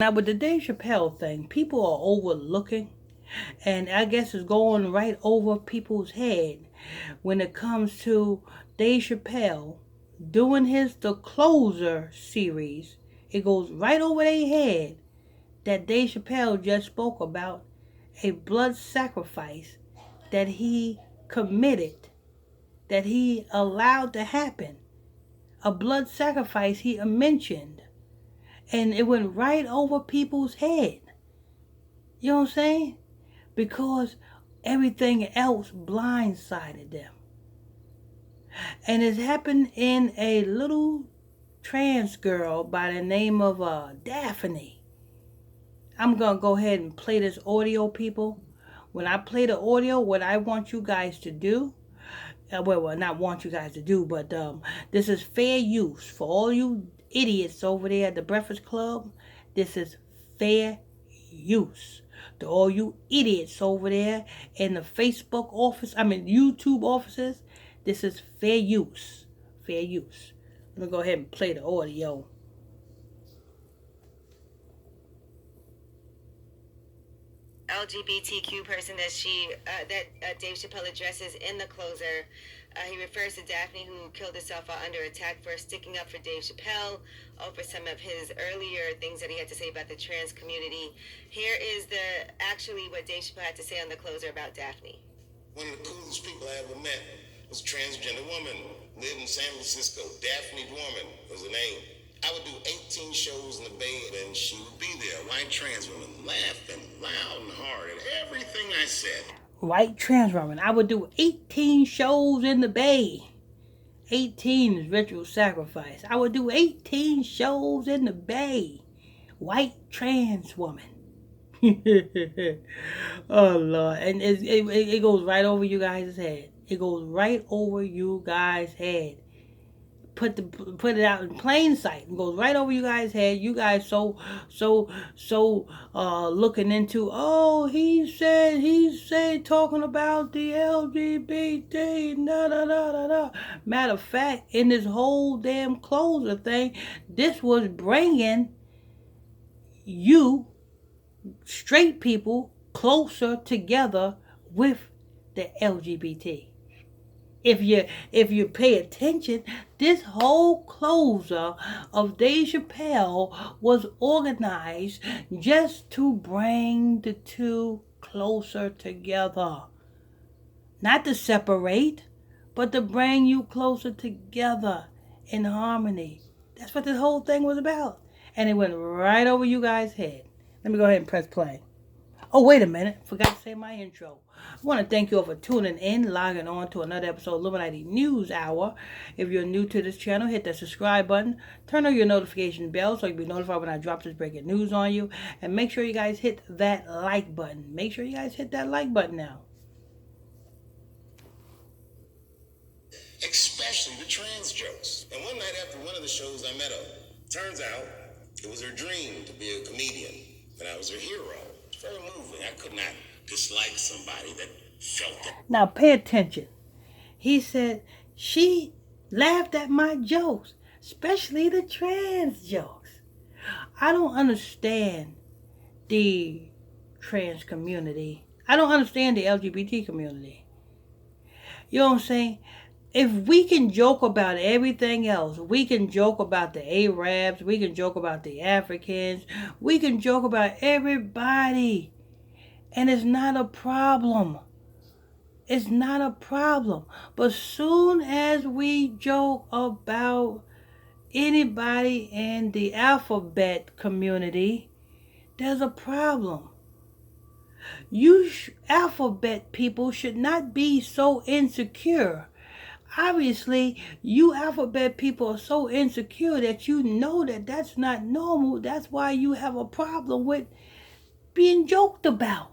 Now with the Dave Chappelle thing, people are overlooking, and I guess it's going right over people's head when it comes to Dave Chappelle doing his The Closer series. It goes right over their head that Dave Chappelle just spoke about a blood sacrifice that he committed, that he allowed to happen. A blood sacrifice he mentioned. And it went right over people's head. You know what I'm saying? Because everything else blindsided them. And it's happened in a little trans girl by the name of Daphne. I'm going to go ahead and play this audio, people. When I play the audio, what I want you guys to do, well, not want you guys to do, but this is fair use for all you idiots over there at the Breakfast Club. This is fair use to all you idiots over there in the Facebook office, YouTube offices. This is fair use. Fair use. Let me go ahead and play the audio. LGBTQ person that Dave Chappelle addresses in The Closer. He refers to Daphne, who killed herself while under attack for sticking up for Dave Chappelle over some of his earlier things that he had to say about the trans community. Here is what Dave Chappelle had to say on The Closer about Daphne. One of the coolest people I ever met was a transgender woman, lived in San Francisco. Daphne Woman was her name. I would do 18 shows in the Bay, and she would be there, white trans woman, laughing loud and hard at everything I said. White trans woman. I would do 18 shows in the Bay. 18 is ritual sacrifice. I would do 18 shows in the Bay. White trans woman. Oh, Lord. And it goes right over you guys' head. It goes right over you guys' head. Put it out in plain sight. It goes right over you guys' head. You guys so looking into, oh, he said talking about the LGBT, da. Matter of fact, in this whole damn closer thing, this was bringing you straight people closer together with the LGBT. If you pay attention, this whole closer of Dave Chappelle was organized just to bring the two closer together. Not to separate, but to bring you closer together in harmony. That's what this whole thing was about. And it went right over you guys' head. Let me go ahead and press play. Oh, wait a minute. Forgot to say my intro. I want to thank you all for tuning in, logging on to another episode of Illuminati News Hour. If you're new to this channel, hit that subscribe button. Turn on your notification bell so you'll be notified when I drop this breaking news on you. And make sure you guys hit that like button. Make sure you guys hit that like button now. Especially the trans jokes. And one night after one of the shows, I met her. Turns out it was her dream to be a comedian, and I was her hero. Very moving. I could not dislike somebody that felt that. Now pay attention. He said she laughed at my jokes, especially the trans jokes. I don't understand the trans community. I don't understand the LGBT community. You know what I'm saying? If we can joke about everything else, we can joke about the Arabs, we can joke about the Africans, we can joke about everybody. And it's not a problem. It's not a problem. But soon as we joke about anybody in the alphabet community, there's a problem. You alphabet people should not be so insecure. Obviously, you alphabet people are so insecure that you know that that's not normal. That's why you have a problem with being joked about.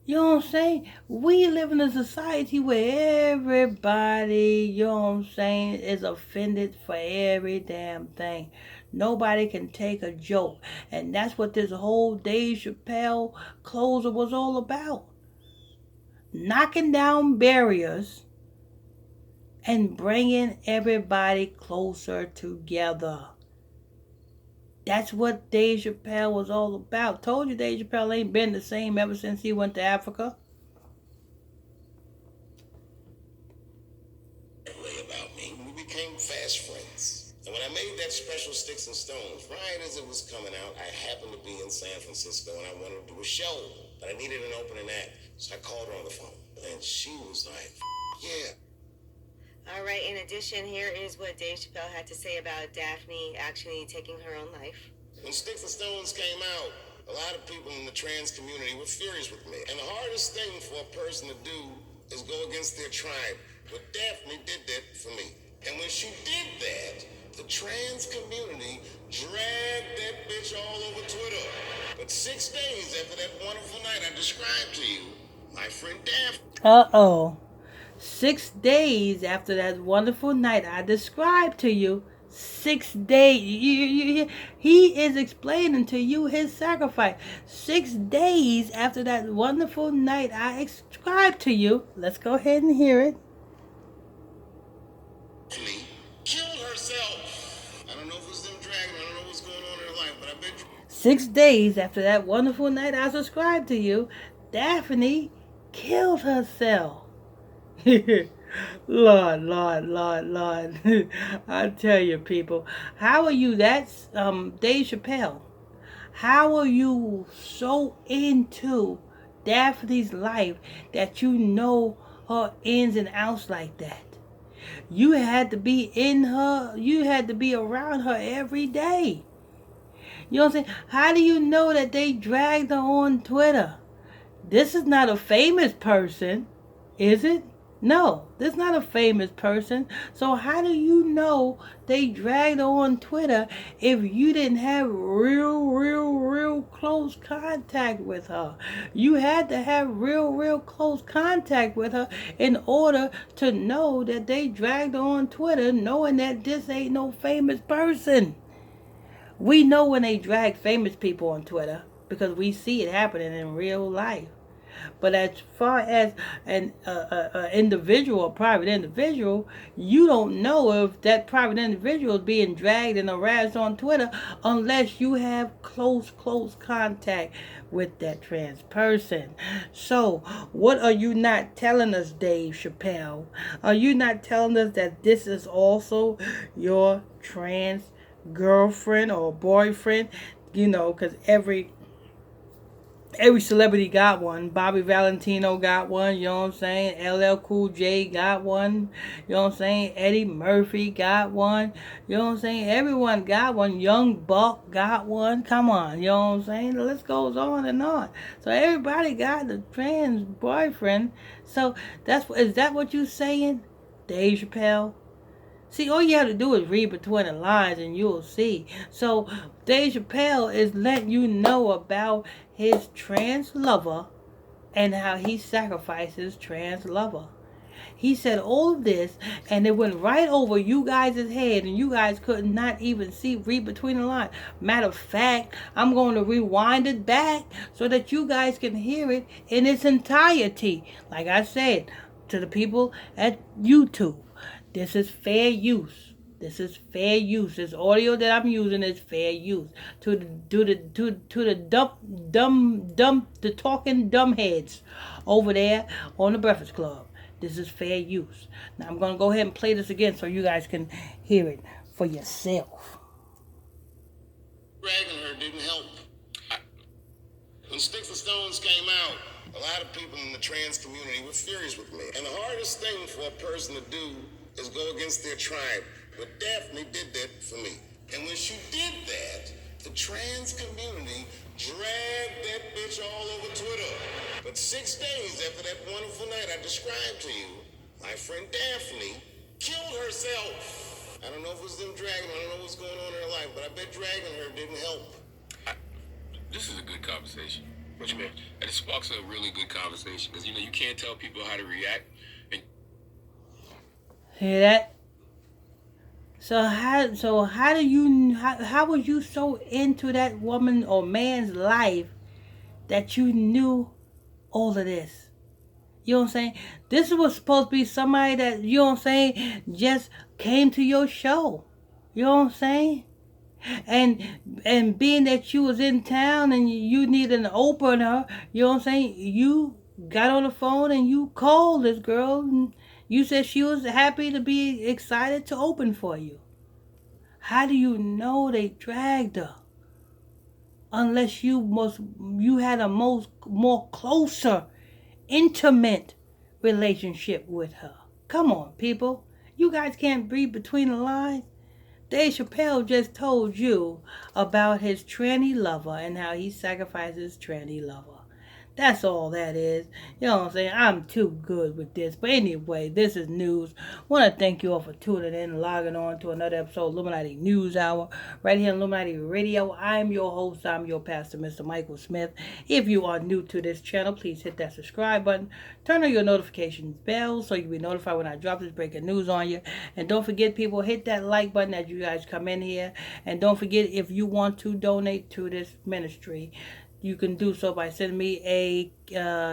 You know what I'm saying? We live in a society where everybody, you know what I'm saying, is offended for every damn thing. Nobody can take a joke. And that's what this whole Dave Chappelle closer was all about. Knocking down barriers and bringing everybody closer together. That's what Dave Chappelle was all about. Told you Dave Chappelle ain't been the same ever since he went to Africa. About me. We became fast friends. And when I made that special Sticks and Stones, right as it was coming out, I happened to be in San Francisco and I wanted to do a show, but I needed an opening act. So I called her on the phone. And she was like, yeah. All right, in addition, here is what Dave Chappelle had to say about Daphne actually taking her own life. When Sticks and Stones came out, a lot of people in the trans community were furious with me. And the hardest thing for a person to do is go against their tribe. But Daphne did that for me. And when she did that, the trans community dragged that bitch all over Twitter. But 6 days after that wonderful night I described to you, my friend Daphne. Uh-oh. 6 days after that wonderful night I described to you, 6 days. He is explaining to you his sacrifice. 6 days after that wonderful night I described to you. Let's go ahead and hear it. Killed herself. I don't know if it was them dragging. I don't know what's going on in her life, but I bet you. 6 days after that wonderful night I subscribed to you, Daphne killed herself. Lord, Lord, Lord, Lord. I tell you, people, how are you? That's Dave Chappelle. How are you so into Daphne's life that you know her ins and outs like that? You had to be in her, you had to be around her every day. You know what I'm saying? How do you know that they dragged her on Twitter? This is not a famous person, is it? No, this is not a famous person. So how do you know they dragged her on Twitter if you didn't have real close contact with her? You had to have real close contact with her in order to know that they dragged her on Twitter, knowing that this ain't no famous person. We know when they drag famous people on Twitter because we see it happening in real life. But as far as an individual, a private individual, you don't know if that private individual is being dragged and harassed on Twitter unless you have close contact with that trans person. So, what are you not telling us, Dave Chappelle? Are you not telling us that this is also your trans girlfriend or boyfriend? You know, because every celebrity got one. Bobby Valentino got one, you know what I'm saying? LL Cool J got one, you know what I'm saying? Eddie Murphy got one, you know what I'm saying? Everyone got one. Young Buck got one. Come on, you know what I'm saying? The list goes on and on. So everybody got a trans boyfriend. So is that what you saying, Dave Chappelle? See, all you have to do is read between the lines and you'll see. So, Dave Chappelle is letting you know about his trans lover and how he sacrifices trans lover. He said all of this and it went right over you guys' head and you guys could not even read between the lines. Matter of fact, I'm going to rewind it back so that you guys can hear it in its entirety. Like I said to the people at YouTube. This is fair use. This is fair use. This audio that I'm using is fair use. To the the talking dumbheads over there on the Breakfast Club. This is fair use. Now I'm gonna go ahead and play this again so you guys can hear it for yourself. Dragging her didn't help. When Sticks and Stones came out, a lot of people in the trans community were furious with me. And the hardest thing for a person to do is go against their tribe. But Daphne did that for me. And when she did that, the trans community dragged that bitch all over Twitter. But 6 days after that wonderful night I described to you, my friend Daphne killed herself. I don't know if it was them dragging her, I don't know what's going on in her life, but I bet dragging her didn't help. This is a good conversation. What you mean? And it sparks a really good conversation because you can't tell people how to react. And hear that? So how do you how was you so into that woman or man's life that you knew all of this? You know what I'm saying? This was supposed to be somebody that, you know what I'm saying, just came to your show. You know what I'm saying? And being that you was in town and you needed an opener, you know what I'm saying? You got on the phone and you called this girl and you said she was happy to be excited to open for you. How do you know they dragged her? Unless you had a more closer, intimate relationship with her. Come on, people. You guys can't read between the lines. Dave Chappelle just told you about his tranny lover and how he sacrifices tranny lover. That's all that is. You know what I'm saying? I'm too good with this. But anyway, this is news. Want to thank you all for tuning in and logging on to another episode of Illuminati News Hour right here on Illuminati Radio. I'm your host. I'm your pastor, Mr. Michael Smith. If you are new to this channel, please hit that subscribe button. Turn on your notifications bell so you'll be notified when I drop this breaking news on you. And don't forget, people, hit that like button as you guys come in here. And don't forget, if you want to donate to this ministry, you can do so by sending me a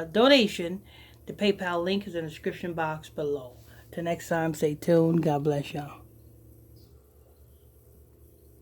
donation. The PayPal link is in the description box below. Till next time, stay tuned. God bless y'all.